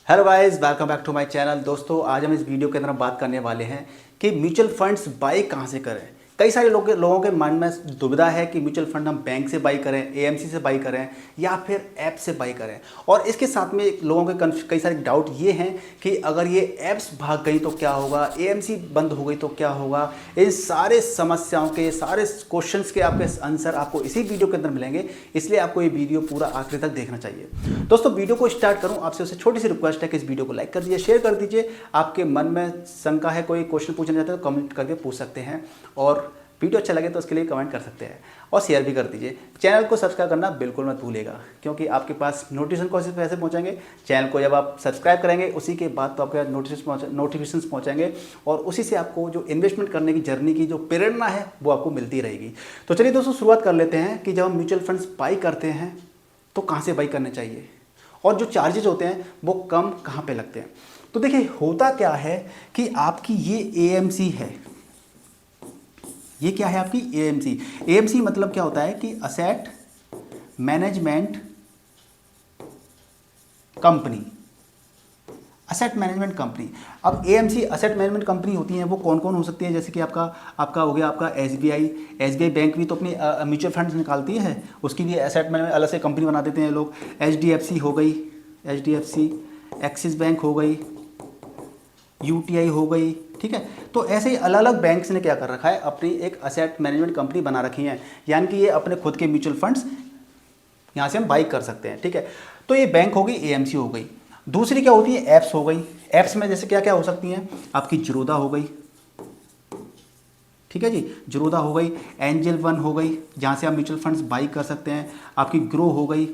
Hello guys, welcome back to my channel. दोस्तों, आज हम इस वीडियो के अंदर बात करने वाले हैं कि म्यूचुअल फंड्स बाई कहाँ से करें। कई सारे लोगों के मन में दुविधा है कि म्यूचुअल फंड हम बैंक से बाई करें, एएमसी से बाई करें या फिर ऐप से बाई करें। और इसके साथ में लोगों के कई सारे डाउट ये हैं कि अगर ये ऐप्स भाग गई तो क्या होगा, एएमसी बंद हो गई तो क्या होगा। इन सारे समस्याओं के, सारे क्वेश्चंस के आपके आंसर आपको इसी वीडियो के अंदर मिलेंगे, इसलिए आपको ये वीडियो पूरा आखिर तक देखना चाहिए। दोस्तों, वीडियो को स्टार्ट करूं आपसे उससे छोटी सी रिक्वेस्ट है कि इस वीडियो को लाइक कर दीजिए, शेयर कर दीजिए। आपके मन में शंका है, कोई क्वेश्चन पूछना चाहते हैं तो कमेंट करके पूछ सकते हैं, और वीडियो अच्छा लगे तो उसके लिए कमेंट कर सकते हैं और शेयर भी कर दीजिए। चैनल को सब्सक्राइब करना बिल्कुल मत भूलिएगा, क्योंकि आपके पास नोटिफिकेशन कैसे पहुंचेंगे। चैनल को जब आप सब्सक्राइब करेंगे उसी के बाद तो आपके नोटिफिकेशन पहुंचेंगे और उसी से आपको जो इन्वेस्टमेंट करने की जर्नी की जो प्रेरणा है वो आपको मिलती रहेगी। तो चलिए दोस्तों, शुरुआत कर लेते हैं कि जब हम म्यूचुअल फंड्स बाई करते हैं तो कहाँ से बाई करने चाहिए और जो चार्जेस होते हैं वो कम कहाँ पे लगते हैं। तो देखिए, होता क्या है कि आपकी ये एएमसी है, ये क्या है आपकी एएमसी। एएमसी मतलब क्या होता है कि asset management company, asset management company. अब एएमसी असेट मैनेजमेंट कंपनी होती हैं, वो कौन कौन हो सकती है, जैसे कि आपका हो गया आपका एसबीआई बैंक भी तो अपनी म्यूचुअल फंड्स निकालती है, उसकी भी असेट मैनेजमेंट अलग से कंपनी बना देते हैं लोग। एचडीएफसी हो गई, एचडीएफसी, एक्सिस बैंक हो गई, यूटीआई हो गई, ठीक है। तो ऐसे ही अलग अलग बैंक्स ने क्या कर रखा है, अपनी एक असेट मैनेजमेंट कंपनी बना रखी है, यानी कि ये अपने खुद के म्यूचुअल फंड्स यहाँ से हम बाई कर सकते हैं, ठीक है। तो ये बैंक हो गई, एएमसी हो गई। दूसरी क्या होती है, ऐप्स हो गई। ऐप्स में जैसे क्या क्या हो सकती हैं, आपकी जीरोधा हो गई, ठीक है जी, जीरोधा हो गई। एंजल वन हो गई, जहाँ से आप म्यूचुअल फंड्स बाई कर सकते हैं। आपकी ग्रो हो गई,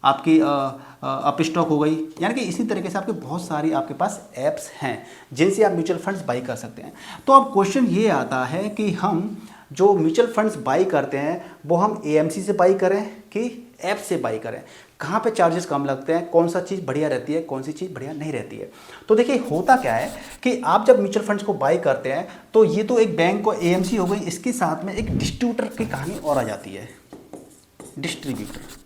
आपकी अपस्टॉक हो गई। यानी कि इसी तरीके से आपके बहुत सारी आपके पास ऐप्स हैं जिनसे आप म्यूचुअल फंड्स बाई कर सकते हैं। तो अब क्वेश्चन ये आता है कि हम जो म्यूचुअल फंड्स बाई करते हैं वो हम एएमसी से बाई करें कि ऐप से बाई करें, कहाँ पे चार्जेस कम लगते हैं, कौन सा चीज़ बढ़िया रहती है, कौन सी चीज़ बढ़िया नहीं रहती है। तो देखिए, होता क्या है कि आप जब म्यूचुअल फंड्स को बाई करते हैं तो ये तो एक बैंक को एएमसी हो गई, इसके साथ में एक डिस्ट्रीब्यूटर की कहानी और आ जाती है, डिस्ट्रीब्यूटर,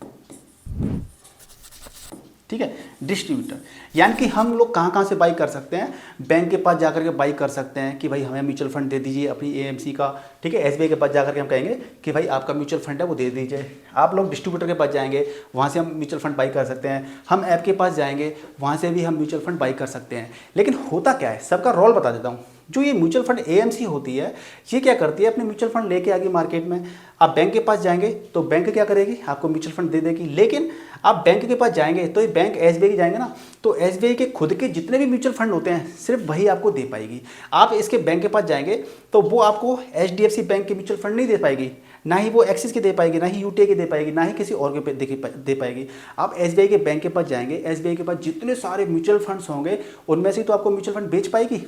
ठीक है। डिस्ट्रीब्यूटर यानी कि हम लोग कहाँ कहाँ से बाई कर सकते हैं, बैंक के पास जाकर के बाई कर सकते हैं कि भाई हमें म्यूचुअल फंड दे दीजिए अपनी एएमसी का, ठीक है। एसबीआई के पास जाकर के हम कहेंगे कि भाई आपका म्यूचुअल फंड है वो दे दीजिए। आप लोग डिस्ट्रीब्यूटर के पास जाएंगे, वहाँ से हम म्यूचुअल फंड बाई कर सकते हैं। हम ऐप के पास जाएंगे, वहाँ से भी हम म्यूचुअल फंड बाई कर सकते हैं। लेकिन होता क्या है, सबका रोल बता देता हूँ। जो ये म्यूचुअल फंड एएमसी होती है, ये क्या करती है, अपने म्यूचुअल फंड लेके आगे मार्केट में। आप बैंक के पास जाएंगे तो बैंक क्या करेगी, आपको म्यूचुअल फंड दे देगी। लेकिन आप बैंक के पास जाएंगे तो ये बैंक एसबीआई के जाएंगे ना, तो एसबीआई के खुद के जितने भी म्यूचुअल फंड होते हैं सिर्फ वही आपको दे पाएगी। आप इसके बैंक के पास जाएंगे तो वो आपको एचडीएफसी बैंक के म्यूचुअल फंड नहीं दे पाएगी, ना ही वो एक्सिस के दे पाएगी, ना ही यूटीआई के दे पाएगी, ना ही किसी और के दे पाएगी। आप एसबीआई के बैंक के पास जाएंगे, एसबीआई के पास जितने सारे म्यूचुअल फंड्स होंगे उनमें से तो आपको म्यूचुअल फंड बेच पाएगी,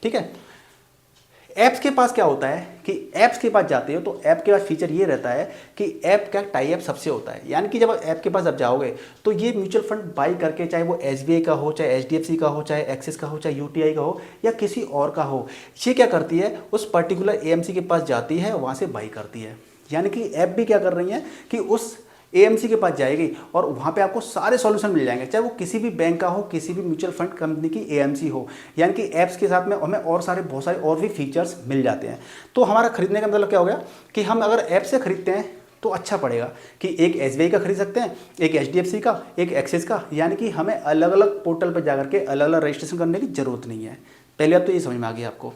ठीक है। ऐप्स के पास क्या होता है कि ऐप्स के पास जाते हो तो ऐप के पास फीचर ये रहता है कि ऐप का टाई अप सबसे होता है। यानी कि जब ऐप के पास आप जाओगे तो ये म्यूचुअल फंड बाई करके, चाहे वो एसबीआई का हो, चाहे एचडीएफसी का हो, चाहे एक्सिस का हो, चाहे यूटीआई का हो या किसी और का हो, ये क्या करती है, उस पर्टिकुलर एएमसी के पास जाती है, वहाँ से बाई करती है। यानी कि ऐप भी क्या कर रही है कि उस एएमसी के पास जाएगी और वहाँ पे आपको सारे सॉल्यूशन मिल जाएंगे, चाहे वो किसी भी बैंक का हो, किसी भी म्यूचुअल फंड कंपनी की एएमसी हो। यानी कि ऐप्स के साथ में हमें और बहुत सारे और भी फीचर्स मिल जाते हैं। तो हमारा खरीदने का मतलब क्या हो गया कि हम अगर ऐप से खरीदते हैं तो अच्छा पड़ेगा कि एक एसबीआई का खरीद सकते हैं, एक एचडीएफसी का, एक एक्सिस का। यानी कि हमें अलग अलग पोर्टल पर जाकर के अलग अलग रजिस्ट्रेशन करने की जरूरत नहीं है। पहले अब तो ये समझ में आ गया आपको।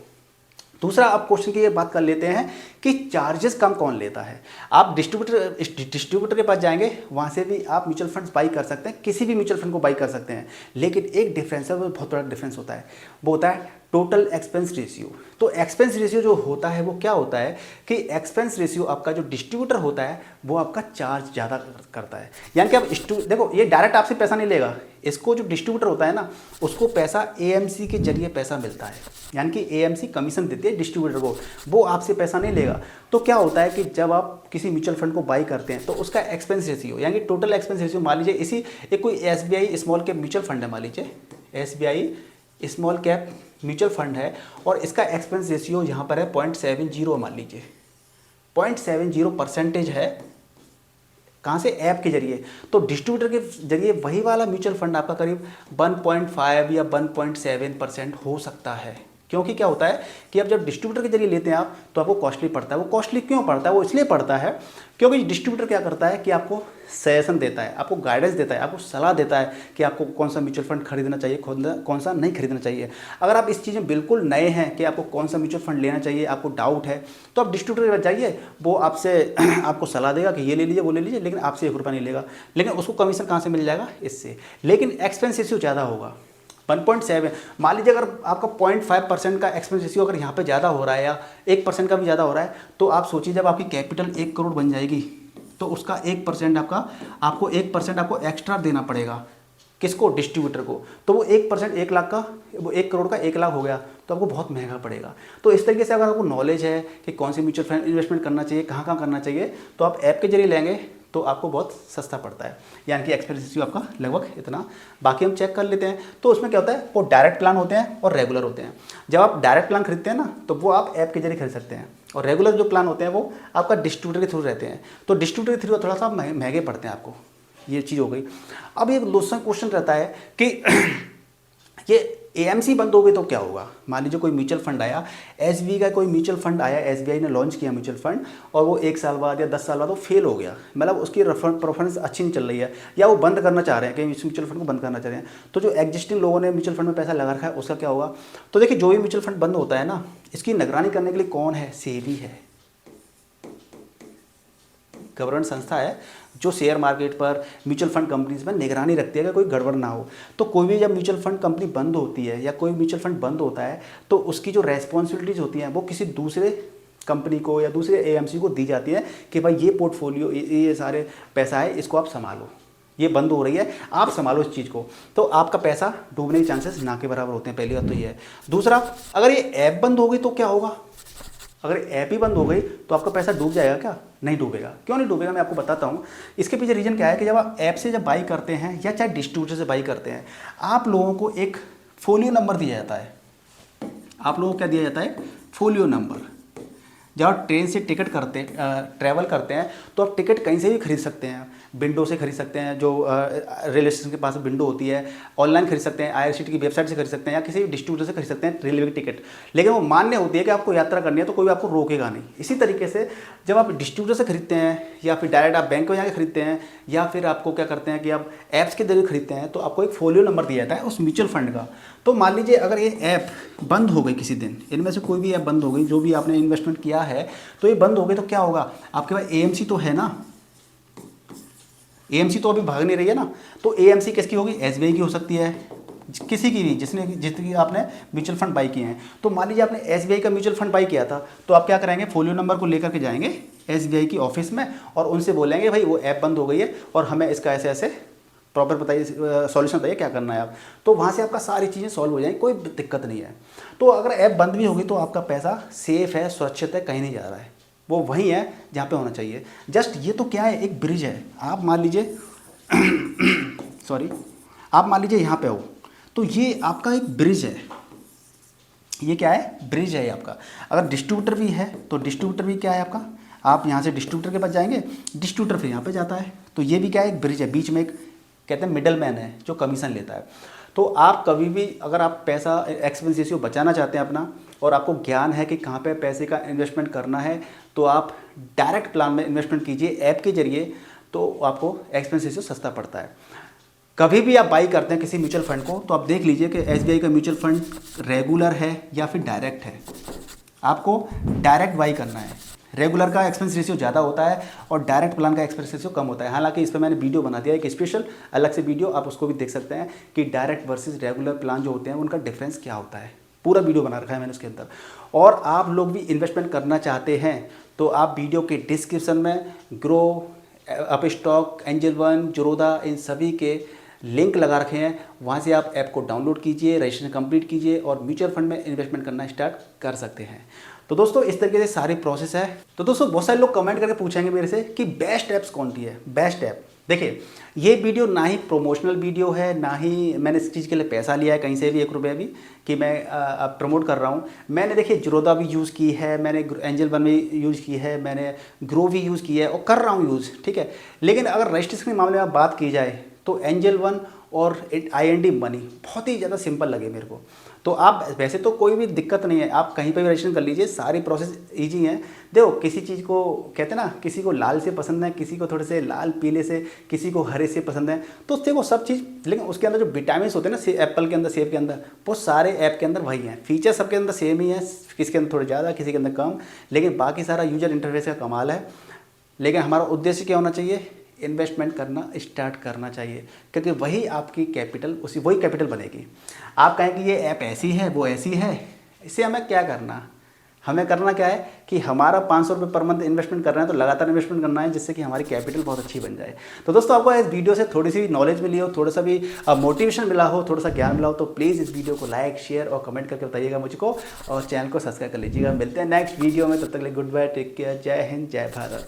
दूसरा, आप क्वेश्चन की ये बात कर लेते हैं कि चार्जेस कम कौन लेता है। आप डिस्ट्रीब्यूटर के पास जाएंगे, वहाँ से भी आप म्यूचुअल फंड्स बाई कर सकते हैं, किसी भी म्यूचुअल फंड को बाई कर सकते हैं। लेकिन एक डिफरेंस है, वो बहुत बड़ा डिफरेंस होता है, वो होता है टोटल एक्सपेंस रेशियो। तो एक्सपेंस रेशियो जो होता है वो क्या होता है कि एक्सपेंस रेशियो आपका जो डिस्ट्रीब्यूटर होता है वो आपका चार्ज ज़्यादा करता है। यानी कि आप देखो, ये डायरेक्ट आपसे पैसा नहीं लेगा, इसको जो डिस्ट्रीब्यूटर होता है ना उसको पैसा एएमसी के जरिए पैसा मिलता है। यानी कि एएमसी कमीशन देती है डिस्ट्रीब्यूटर को, वो आपसे पैसा नहीं लेगा। तो क्या होता है कि जब आप किसी म्यूचुअल फंड को बाई करते हैं तो उसका एक्सपेंस रेशियो, यानी कि टोटल एक्सपेंस रेशियो, मान लीजिए इसी एक कोई SBI small cap mutual fund है, मान लीजिए SBI small cap mutual fund है और इसका एक्सपेंस रेशियो यहाँ पर है 0.70, मान लीजिए 0.70% है कहाँ से? ऐप के जरिए। तो डिस्ट्रीब्यूटर के जरिए वही वाला म्यूचुअल फंड आपका करीब 1.5 या 1.7% हो सकता है। क्योंकि क्या होता है कि अब जब डिस्ट्रीब्यूटर के जरिए लेते हैं आप तो आपको कॉस्टली पड़ता है। वो कॉस्टली क्यों पड़ता है? वो इसलिए पड़ता है क्योंकि डिस्ट्रीब्यूटर क्या करता है कि आपको सजेशन देता है, आपको गाइडेंस देता है, आपको सलाह देता है कि आपको कौन सा म्यूचुअल फंड खरीदना चाहिए, कौन सा नहीं खरीदना चाहिए। अगर आप इस चीज़ में बिल्कुल नए हैं कि आपको कौन सा म्यूचुअल फंड लेना चाहिए, आपको डाउट है, तो आप डिस्ट्रीब्यूटर के पास जाइए, वो आपसे आपको सलाह देगा कि ये ले लीजिए, वो ले लीजिए, लेकिन आपसे 1 रुपया नहीं लेगा। लेकिन उसको कमीशन कहाँ से मिल जाएगा? इससे। लेकिन एक्सपेंस रेशियो ज़्यादा होगा, 1.7। मान लीजिए अगर आपका 0.5% का एक्सपेंस रेशियो अगर यहाँ पे ज़्यादा हो रहा है या 1% का भी ज़्यादा हो रहा है, तो आप सोचिए जब आपकी कैपिटल 1 करोड़ बन जाएगी तो उसका 1% आपको 1% आपको एक्स्ट्रा देना पड़ेगा। किसको? डिस्ट्रीब्यूटर को। तो वो 1% 1 लाख का, वो 1 करोड़ का 1 लाख हो गया, तो आपको बहुत महंगा पड़ेगा। तो इस तरीके से अगर आपको नॉलेज है कि कौन सी म्यूचुअल फंड इन्वेस्टमेंट करना चाहिए, कहाँ कहाँ करना चाहिए, तो आप ऐप के जरिए लेंगे तो आपको बहुत सस्ता पड़ता है। यानी कि एक्सपेंस रेशियो आपका लगभग इतना। बाकी हम चेक कर लेते हैं। तो उसमें क्या होता है, वो डायरेक्ट प्लान होते हैं और रेगुलर होते हैं। जब आप डायरेक्ट प्लान खरीदते हैं ना, तो वो आप ऐप के जरिए खरीद सकते हैं, और रेगुलर जो प्लान होते हैं वो आपका डिस्ट्रीब्यूटर के थ्रू रहते हैं। तो डिस्ट्रीब्यूटर के थ्रू थोड़ा सा महंगे पड़ते हैं आपको। ये चीज़ हो गई। अब एक दूसरा क्वेश्चन रहता है कि ये एएमसी बंद हो गई तो क्या होगा? मान लीजिए कोई म्यूचुअल फंड आया, एसबीआई का कोई म्यूचुअल फंड आया, एसबीआई ने लॉन्च किया म्यूचुअल फंड, और वो 1 साल बाद या 10 साल बाद वो फेल हो गया, मतलब उसकी परफॉर्मेंस अच्छी नहीं चल रही है, या वो बंद करना चाह रहे हैं, कि इस म्यूचुअल फंड को बंद करना चाह रहे हैं। तो जो एग्जिस्टिंग लोगों ने म्यूचुअल फंड में पैसा लगा रखा है उसका क्या होगा? तो देखिए, जो भी म्यूचुअल फंड बंद होता है ना, इसकी निगरानी करने के लिए कौन है? सेबी है, गवर्नमेंट संस्था है जो शेयर मार्केट पर, म्यूचुअल फंड कंपनीज में निगरानी रखती है कि कोई गड़बड़ ना हो। तो कोई भी जब म्यूचुअल फंड कंपनी बंद होती है या कोई म्यूचुअल फंड बंद होता है, तो उसकी जो रेस्पॉन्सिबिलिटीज होती हैं वो किसी दूसरे कंपनी को या दूसरे एएमसी को दी जाती है कि भाई ये पोर्टफोलियो, ये सारे पैसा है, इसको आप संभालो, ये बंद हो रही है, आप संभालो इस चीज़ को। तो आपका पैसा डूबने के चांसेस ना के बराबर होते हैं। पहली बात तो ये है। दूसरा, अगर ये ऐप बंद हो गई तो क्या होगा? अगर ऐप ही बंद हो गई तो आपका पैसा डूब जाएगा क्या? नहीं डूबेगा। क्यों नहीं डूबेगा? मैं आपको बताता हूँ। इसके पीछे रीज़न क्या है कि जब आप ऐप से जब बाई करते हैं या चाहे डिस्ट्रीब्यूटर से बाई करते हैं, आप लोगों को एक फोलियो नंबर दिया जाता है। आप लोगों को क्या दिया जाता है? Folio number. जब आप ट्रेन से टिकट ट्रैवल करते हैं तो आप टिकट कहीं से भी खरीद सकते हैं। विंडो से खरीद सकते हैं, जो रेलवे स्टेशन के पास विंडो होती है, ऑनलाइन खरीद सकते हैं, आईआरसीटीसी की वेबसाइट से खरीद सकते हैं, या किसी भी डिस्ट्रीब्यूटर से खरीद सकते हैं रेलवे की टिकट। लेकिन वो मान्य होती है कि आपको यात्रा करनी है तो कोई आपको रोकेगा नहीं। इसी तरीके से जब आप डिस्ट्रीब्यूटर से खरीदते हैं या फिर डायरेक्ट आप बैंक में जाकर खरीदते हैं, या फिर आपको क्या करते हैं कि आप ऐप्स के जरिए खरीदते हैं, तो आपको एक फोलियो नंबर दिया जाता है उस म्यूचुअल फंड का। तो मान लीजिए अगर ये ऐप बंद हो गई किसी दिन, इनमें से कोई भी ऐप बंद हो गई, जो भी आपने इन्वेस्टमेंट किया है, तो ये बंद हो गई तो क्या होगा? आपके पास एएमसी तो है ना, एएमसी तो अभी भाग नहीं रही है ना। तो एएमसी किसकी होगी? एसबीआई की हो सकती है, किसी की भी जितनी आपने म्यूचुअल फंड बाई किए हैं। तो मान लीजिए आपने एसबीआई का म्यूचुअल फंड बाई किया था, तो आप क्या करेंगे? फोलियो नंबर को लेकर के जाएंगे एसबीआई की ऑफिस में और उनसे बोलेंगे भाई वो ऐप बंद हो गई है और हमें इसका ऐसे ऐसे प्रॉपर बताइए, सॉल्यूशन बताइए क्या करना है आप। तो वहाँ से आपका सारी चीज़ें सॉल्व हो जाएंगी, कोई दिक्कत नहीं है। तो अगर ऐप बंद भी होगी तो आपका पैसा सेफ है, सुरक्षित है, कहीं नहीं जा रहा है, वो वहीं है जहाँ पे होना चाहिए। जस्ट ये तो क्या है? एक ब्रिज है। आप मान लीजिए सॉरी, आप मान लीजिए यहाँ पे हो, तो ये आपका एक ब्रिज है। ये क्या है? ब्रिज है आपका। अगर डिस्ट्रीब्यूटर भी है तो डिस्ट्रीब्यूटर भी क्या है आपका? आप यहाँ से डिस्ट्रीब्यूटर के पास जाएंगे, डिस्ट्रीब्यूटर फिर यहाँ पे जाता है, तो ये भी क्या है? एक ब्रिज है। बीच में एक कहते हैं मिडल मैन है जो कमीशन लेता है। तो आप कभी भी अगर आप पैसा एक्सपेंस रेशियो बचाना चाहते हैं अपना, और आपको ज्ञान है कि कहाँ पे पैसे का इन्वेस्टमेंट करना है, तो आप डायरेक्ट प्लान में इन्वेस्टमेंट कीजिए ऐप के जरिए, तो आपको एक्सपेंस रेशियो सस्ता पड़ता है। कभी भी आप बाई करते हैं किसी म्यूचुअल फंड को, तो आप देख लीजिए कि एसबीआई का म्यूचुअल फंड रेगुलर है या फिर डायरेक्ट है। आपको डायरेक्ट बाई करना है। रेगुलर का एक्सपेंस रेशियो ज़्यादा होता है और डायरेक्ट प्लान का एक्सपेंस रेशियो कम होता है। हालांकि इस पर मैंने वीडियो बना दिया है, एक स्पेशल अलग से वीडियो, आप उसको भी देख सकते हैं कि डायरेक्ट वर्सेस रेगुलर प्लान जो होते हैं उनका डिफरेंस क्या होता है। पूरा वीडियो बना रखा है मैंने उसके अंदर। और आप लोग भी इन्वेस्टमेंट करना चाहते हैं तो आप वीडियो के डिस्क्रिप्शन में ग्रो, अपस्टॉक, एंजल वन, जोरोदा, इन सभी के लिंक लगा रखे हैं, वहाँ से आप ऐप को डाउनलोड कीजिए, रजिस्ट्रेशन कंप्लीट कीजिए और म्यूचुअल फंड में इन्वेस्टमेंट करना स्टार्ट कर सकते हैं। तो दोस्तों इस तरीके से सारी प्रोसेस है। तो दोस्तों बहुत सारे लोग कमेंट करके पूछेंगे मेरे से कि बेस्ट ऐप्स कौन सी है। बेस्ट ऐप देखिए, ये वीडियो ना ही प्रोमोशनल वीडियो है, ना ही मैंने इस चीज़ के लिए पैसा लिया है कहीं से भी, 1 रुपया भी, कि मैं प्रमोट कर रहा हूँ। मैंने देखिए ज़ीरोधा भी यूज़ की है, मैंने एंजल वन भी यूज़ की है, मैंने ग्रो भी यूज़ की है और कर रहा हूँ यूज़, ठीक है। लेकिन अगर रजिस्ट्रेशन के मामले में बात की जाए तो एंजल वन और IND मनी बहुत ही ज़्यादा सिंपल लगे मेरे को। तो आप वैसे तो कोई भी दिक्कत नहीं है, आप कहीं पर भी रजिस्ट्रेशन कर लीजिए, सारी प्रोसेस ईजी है। देखो, किसी चीज़ को कहते हैं ना, किसी को लाल से पसंद है, किसी को थोड़े से लाल पीले से, किसी को हरे से पसंद है, तो उससे वो सब चीज़, लेकिन उसके अंदर जो विटामिन होते हैं ना एप्पल के अंदर, सेब के अंदर, वो सारे ऐप के अंदर वही हैं। फीचर सबके अंदर सेम ही है, किसी के अंदर थोड़े ज़्यादा, किसी के अंदर कम, लेकिन बाकी सारा यूजर इंटरफेस का कमाल है। लेकिन हमारा उद्देश्य क्या होना चाहिए? इन्वेस्टमेंट करना स्टार्ट करना चाहिए, क्योंकि वही आपकी कैपिटल, वही कैपिटल बनेगी। आप कहें कि ये ऐप ऐसी है, वो ऐसी है, इससे हमें क्या करना? हमें करना क्या है कि हमारा 500 रुपये पर मंथ इन्वेस्टमेंट करना है, तो लगातार इन्वेस्टमेंट करना है, जिससे कि हमारी कैपिटल बहुत अच्छी बन जाए। तो दोस्तों, आपको इस वीडियो से थोड़ी सी नॉलेज मिली हो, थोड़ा सा भी मोटिवेशन मिला हो, थोड़ा सा ज्ञान मिला हो, तो प्लीज़ इस वीडियो को लाइक, शेयर और कमेंट करके बताइएगा मुझको, और चैनल को सब्सक्राइब कर लीजिएगा। मिलते हैं नेक्स्ट वीडियो में, तब तक के लिए गुड बाय, टेक केयर, जय हिंद, जय भारत।